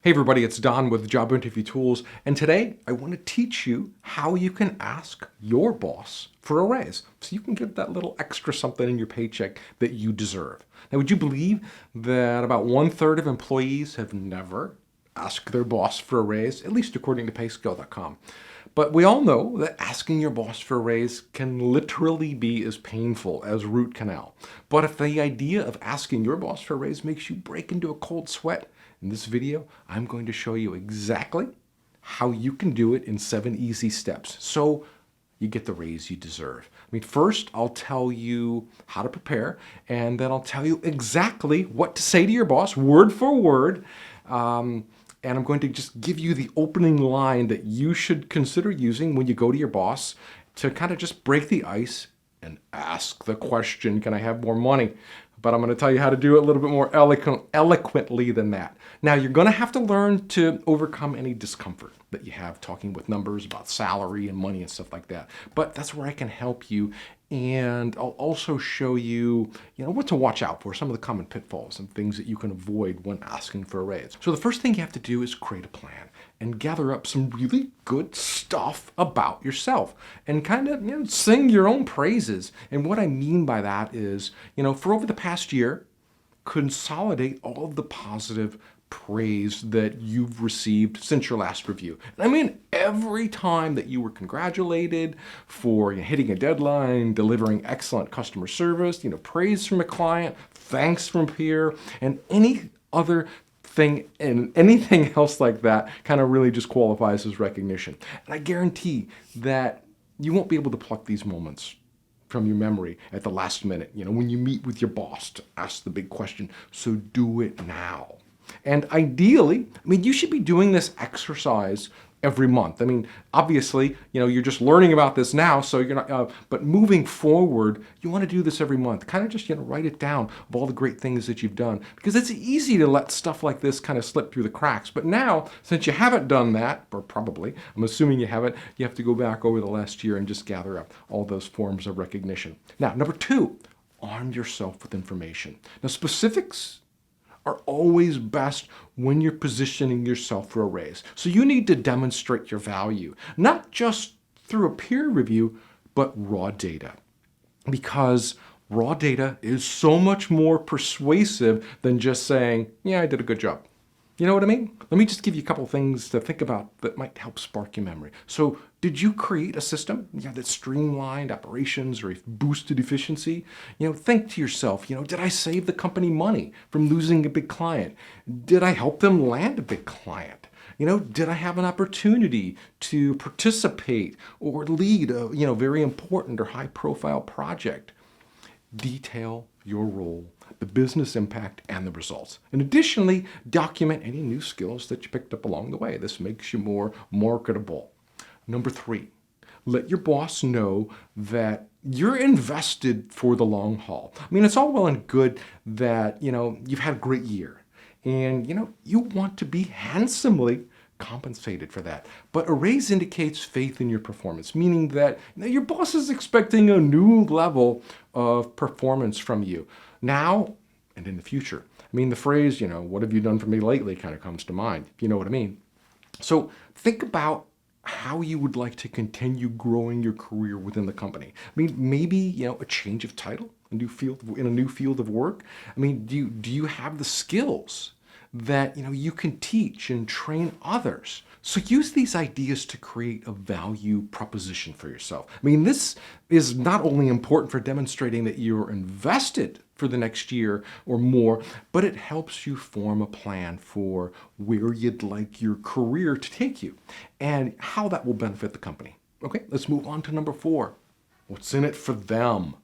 Hey everybody, it's Don with Job Interview Tools, and today I want to teach you how you can ask your boss for a raise so you can get that little extra something in your paycheck that you deserve. Now, would you believe that about 1/3 of employees have never asked their boss for a raise, at least according to payscale.com? But we all know that asking your boss for a raise can literally be as painful as root canal. But if the idea of asking your boss for a raise makes you break into a cold sweat, in this video, I'm going to show you exactly how you can do it in 7 easy steps so you get the raise you deserve. First, I'll tell you how to prepare, and then I'll tell you exactly what to say to your boss, word for word. And I'm going to just give you the opening line that you should consider using when you go to your boss to kind of just break the ice and ask the question, can I have more money? But I'm going to tell you how to do it a little bit more eloquently than that. Now, you're going to have to learn to overcome any discomfort that you have talking with numbers about salary and money and stuff like that. But that's where I can help you. And I'll also show you, what to watch out for, some of the common pitfalls and things that you can avoid when asking for a raise. So the first thing you have to do is create a plan and gather up some really good stuff about yourself and kind of, sing your own praises. And what I mean by that is, for over the past year, consolidate all of the positive praise that you've received since your last review. Every time that you were congratulated for hitting a deadline, delivering excellent customer service, praise from a client, thanks from a peer, and any other thing and anything else like that kind of really just qualifies as recognition. And I guarantee that you won't be able to pluck these moments from your memory at the last minute, when you meet with your boss to ask the big question. So do it now. And ideally, you should be doing this exercise every month. Obviously, you're just learning about this now, so you're not, but moving forward, you want to do this every month. Kind of just, write it down of all the great things that you've done, because it's easy to let stuff like this kind of slip through the cracks. But now, since you haven't done that, or probably, I'm assuming you haven't, you have to go back over the last year and just gather up all those forms of recognition. Now, number 2, arm yourself with information. Now, specifics are always best when you're positioning yourself for a raise. So you need to demonstrate your value, not just through a peer review, but raw data. Because raw data is so much more persuasive than just saying, yeah, I did a good job. You know what I mean? Let me just give you a couple things to think about that might help spark your memory. So did you create a system that streamlined operations or boosted efficiency? Think to yourself, did I save the company money from losing a big client? Did I help them land a big client? Did I have an opportunity to participate or lead a, very important or high profile project? Detail your role, the business impact, and the results. And additionally, document any new skills that you picked up along the way. This makes you more marketable. Number 3, let your boss know that you're invested for the long haul. It's all well and good that, you've had a great year and, you want to be handsomely compensated for that. But a raise indicates faith in your performance, meaning that your boss is expecting a new level of performance from you now and in the future. The phrase, what have you done for me lately kind of comes to mind, if you know what I mean. So think about how you would like to continue growing your career within the company. Maybe, a change of title, a new field of work. Do you have the skills that you can teach and train others? So use these ideas to create a value proposition for yourself. This is not only important for demonstrating that you're invested for the next year or more, but it helps you form a plan for where you'd like your career to take you and how that will benefit the company. Okay, let's move on to number 4. What's in it for them?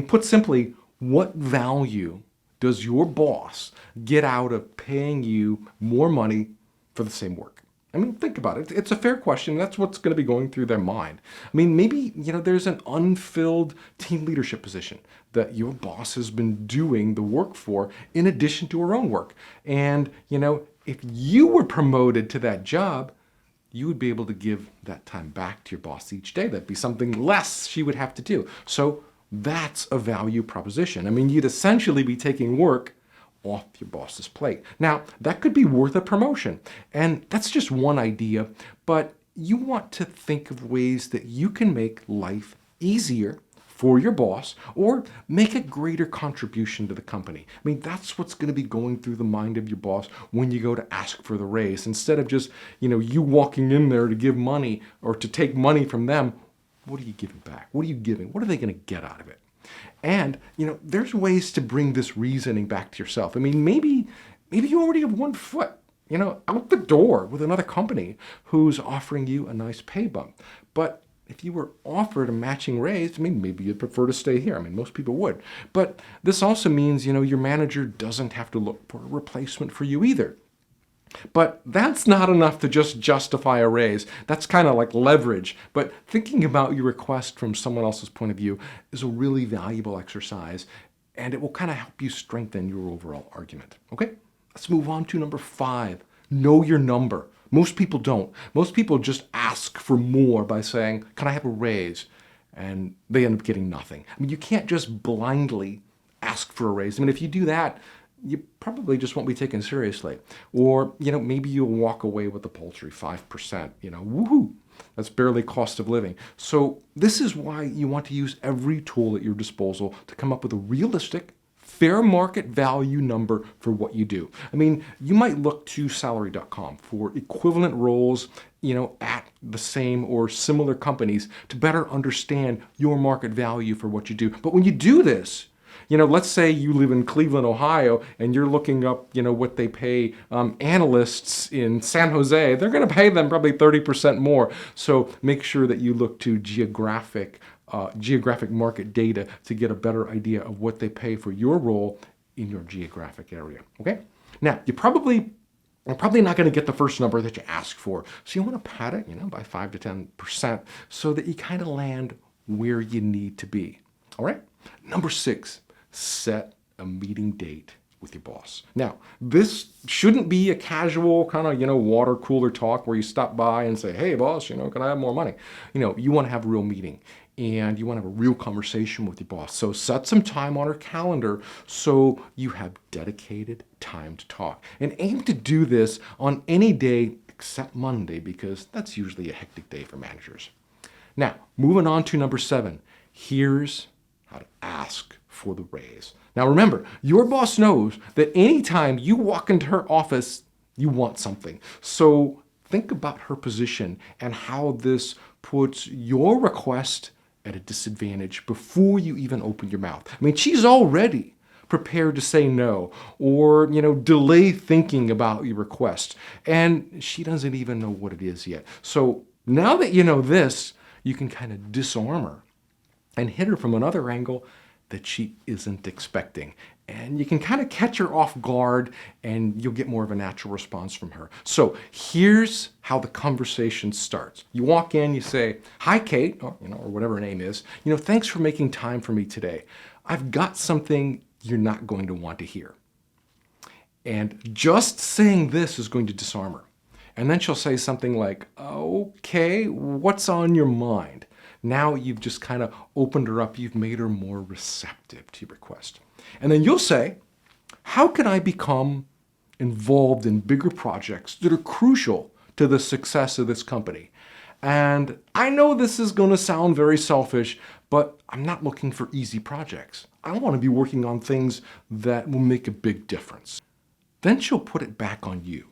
Put simply, what value does your boss get out of paying you more money for the same work? Think about it. It's a fair question. That's what's going to be going through their mind. Maybe, there's an unfilled team leadership position that your boss has been doing the work for in addition to her own work. And, if you were promoted to that job, you would be able to give that time back to your boss each day. That'd be something less she would have to do. So that's a value proposition. You'd essentially be taking work off your boss's plate. Now, that could be worth a promotion, and that's just one idea, but you want to think of ways that you can make life easier for your boss or make a greater contribution to the company. I mean, that's what's going to be going through the mind of your boss when you go to ask for the raise. Instead of just, you walking in there to give money or to take money from them, what are you giving back? What are you giving? What are they going to get out of it? And, there's ways to bring this reasoning back to yourself. I mean, maybe you already have one foot, out the door with another company who's offering you a nice pay bump. But if you were offered a matching raise, I mean, maybe you'd prefer to stay here. I mean, most people would. But this also means, your manager doesn't have to look for a replacement for you either. But that's not enough to just justify a raise. That's kind of like leverage. But thinking about your request from someone else's point of view is a really valuable exercise, and it will kind of help you strengthen your overall argument. Okay? Let's move on to number 5. Know your number. Most people don't. Most people just ask for more by saying, can I have a raise? And they end up getting nothing. I mean, you can't just blindly ask for a raise. I mean, if you do that, you probably just won't be taken seriously. Or, maybe you'll walk away with a paltry 5%. Woohoo! That's barely cost of living. So this is why you want to use every tool at your disposal to come up with a realistic, fair market value number for what you do. I mean, you might look to salary.com for equivalent roles, at the same or similar companies to better understand your market value for what you do. But when you do this, let's say you live in Cleveland, Ohio, and you're looking up, what they pay analysts in San Jose. They're going to pay them probably 30% more. So make sure that you look to geographic market data to get a better idea of what they pay for your role in your geographic area. Okay? Now, you're probably not going to get the first number that you ask for. So you want to pad it, by 5 to 10% so that you kind of land where you need to be. All right? Number 6, set a meeting date with your boss. Now, this shouldn't be a casual kind of, water cooler talk where you stop by and say, hey, boss, can I have more money? You want to have a real meeting and you want to have a real conversation with your boss. So set some time on her calendar so you have dedicated time to talk. And aim to do this on any day except Monday because that's usually a hectic day for managers. Now, moving on to number 7. Here's how to ask for the raise. Now remember, your boss knows that anytime you walk into her office, you want something. So think about her position and how this puts your request at a disadvantage before you even open your mouth. I mean, she's already prepared to say no or, delay thinking about your request. And she doesn't even know what it is yet. So now that you know this, you can kind of disarm her and hit her from another angle that she isn't expecting. And you can kind of catch her off guard and you'll get more of a natural response from her. So here's how the conversation starts. You walk in, you say, hi, Kate, or whatever her name is. Thanks for making time for me today. I've got something you're not going to want to hear. And just saying this is going to disarm her. And then she'll say something like, okay, what's on your mind? Now you've just kind of opened her up. You've made her more receptive to your request. And then you'll say, how can I become involved in bigger projects that are crucial to the success of this company? And I know this is going to sound very selfish, but I'm not looking for easy projects. I want to be working on things that will make a big difference. Then she'll put it back on you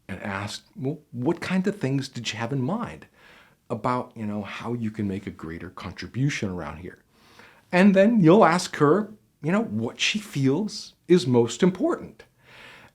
and ask, well, what kind of things did you have in mind about, how you can make a greater contribution around here? And then you'll ask her, what she feels is most important.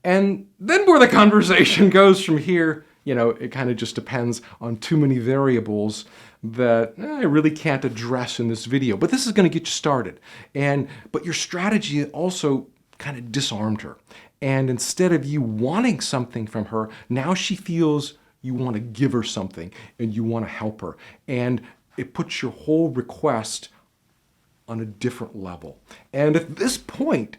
And then where the conversation goes from here, it kind of just depends on too many variables that I really can't address in this video. But this is going to get you started. But your strategy also kind of disarmed her. And instead of you wanting something from her, now she feels you want to give her something and you want to help her. And it puts your whole request on a different level. And at this point,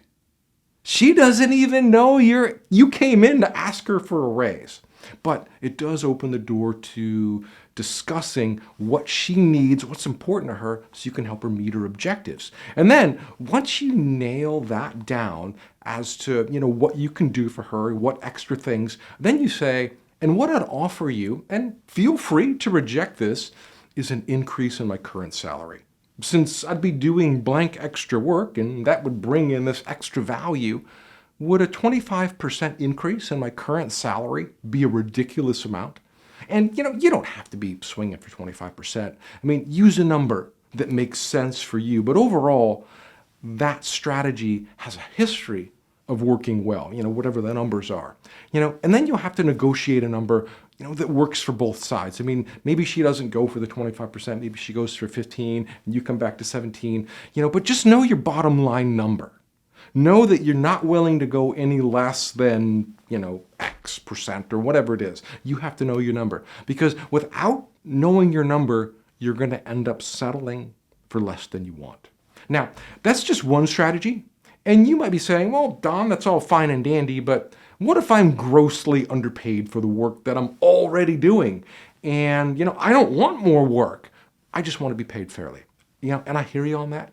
she doesn't even know you came in to ask her for a raise. But it does open the door to discussing what she needs, what's important to her, so you can help her meet her objectives. And then once you nail that down as to, what you can do for her, what extra things, then you say, and what I'd offer you, and feel free to reject this, is an increase in my current salary. Since I'd be doing blank extra work and that would bring in this extra value, would a 25% increase in my current salary be a ridiculous amount? And you don't have to be swinging for 25%. I mean, use a number that makes sense for you. But overall, that strategy has a history of working well, whatever the numbers are. And then you'll have to negotiate a number, that works for both sides. I mean, maybe she doesn't go for the 25%, maybe she goes for 15 and you come back to 17, but just know your bottom line number. Know that you're not willing to go any less than, X percent or whatever it is. You have to know your number, because without knowing your number, you're going to end up settling for less than you want. Now, that's just one strategy. And you might be saying, well, Don, that's all fine and dandy, but what if I'm grossly underpaid for the work that I'm already doing? And, I don't want more work. I just want to be paid fairly. And I hear you on that.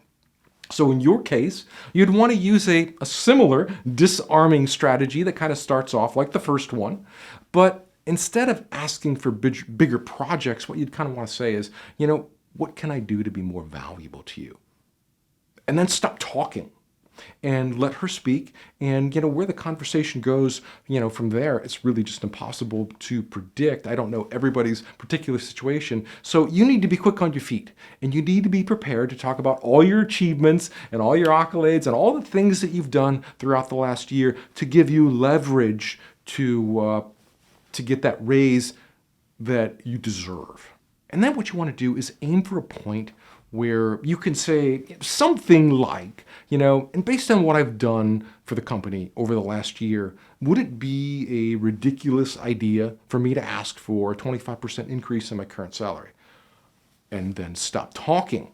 So in your case, you'd want to use a similar disarming strategy that kind of starts off like the first one. But instead of asking for bigger projects, what you'd kind of want to say is, what can I do to be more valuable to you? And then stop talking and let her speak. And, where the conversation goes, from there, it's really just impossible to predict. I don't know everybody's particular situation. So you need to be quick on your feet, and you need to be prepared to talk about all your achievements and all your accolades and all the things that you've done throughout the last year to give you leverage to get that raise that you deserve. And then what you want to do is aim for a point where you can say something like, and based on what I've done for the company over the last year, would it be a ridiculous idea for me to ask for a 25% increase in my current salary? And then stop talking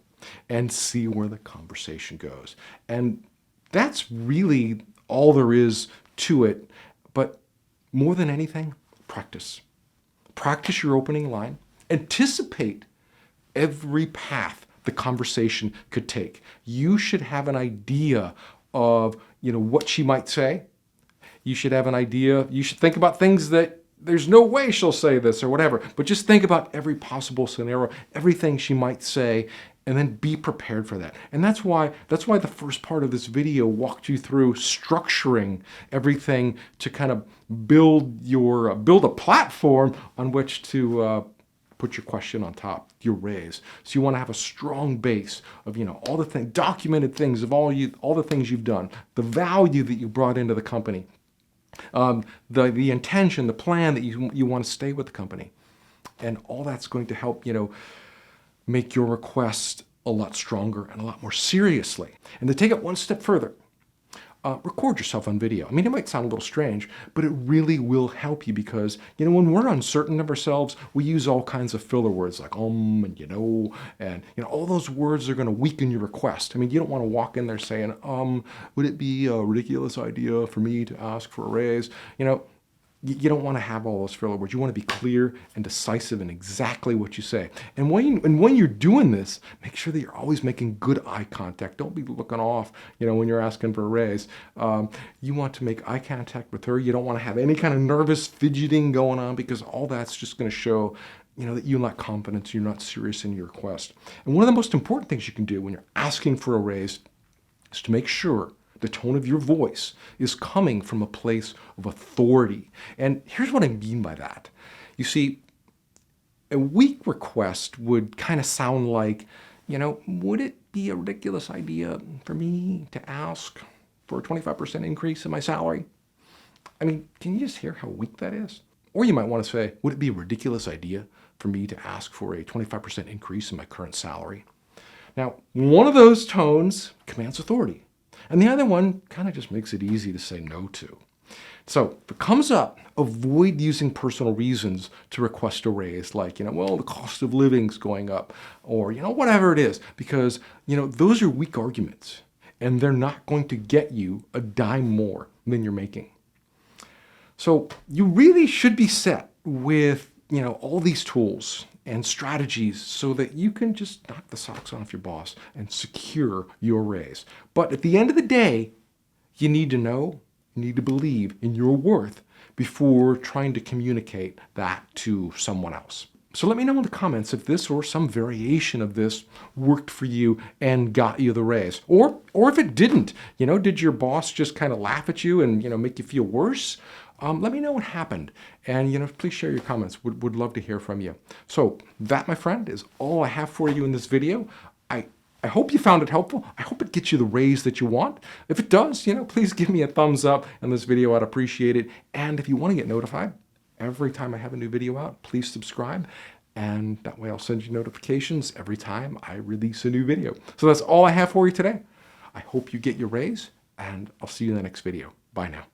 and see where the conversation goes. And that's really all there is to it. But more than anything, practice. Practice your opening line. Anticipate every path the conversation could take. You should have an idea of, what she might say. You should have an idea. You should think about things that there's no way she'll say this or whatever, but just think about every possible scenario, everything she might say, and then be prepared for that. And that's why the first part of this video walked you through structuring everything to kind of build a platform on which to put your question on top, your raise. So you want to have a strong base of, all the documented things of all the things you've done, the value that you brought into the company, the intention, the plan that you want to stay with the company. And all that's going to help, make your request a lot stronger and a lot more seriously. And to take it one step further, record yourself on video. I mean, it might sound a little strange, but it really will help you because, when we're uncertain of ourselves, we use all kinds of filler words like and all those words are going to weaken your request. I mean, you don't want to walk in there saying, would it be a ridiculous idea for me to ask for a raise? You don't want to have all those filler words. You want to be clear and decisive in exactly what you say. And when you're doing this, make sure that you're always making good eye contact. Don't be looking off, when you're asking for a raise. You want to make eye contact with her. You don't want to have any kind of nervous fidgeting going on because all that's just going to show, that you lack confidence. You're not serious in your request. And one of the most important things you can do when you're asking for a raise is to make sure the tone of your voice is coming from a place of authority. And here's what I mean by that. You see, a weak request would kind of sound like, would it be a ridiculous idea for me to ask for a 25% increase in my salary? I mean, can you just hear how weak that is? Or you might want to say, would it be a ridiculous idea for me to ask for a 25% increase in my current salary? Now, one of those tones commands authority. And the other one kind of just makes it easy to say no to. So if it comes up, avoid using personal reasons to request a raise, like, the cost of living's going up, or, whatever it is, because, those are weak arguments, and they're not going to get you a dime more than you're making. So you really should be set with, all these tools and strategies so that you can just knock the socks off your boss and secure your raise. But at the end of the day, you need to know, you need to believe in your worth before trying to communicate that to someone else. So let me know in the comments if this or some variation of this worked for you and got you the raise. Or if it didn't, did your boss just kind of laugh at you and, make you feel worse? Let me know what happened. And, please share your comments. Would love to hear from you. So that, my friend, is all I have for you in this video. I hope you found it helpful. I hope it gets you the raise that you want. If it does, please give me a thumbs up in this video. I'd appreciate it. And if you want to get notified every time I have a new video out, please subscribe. And that way I'll send you notifications every time I release a new video. So that's all I have for you today. I hope you get your raise, and I'll see you in the next video. Bye now.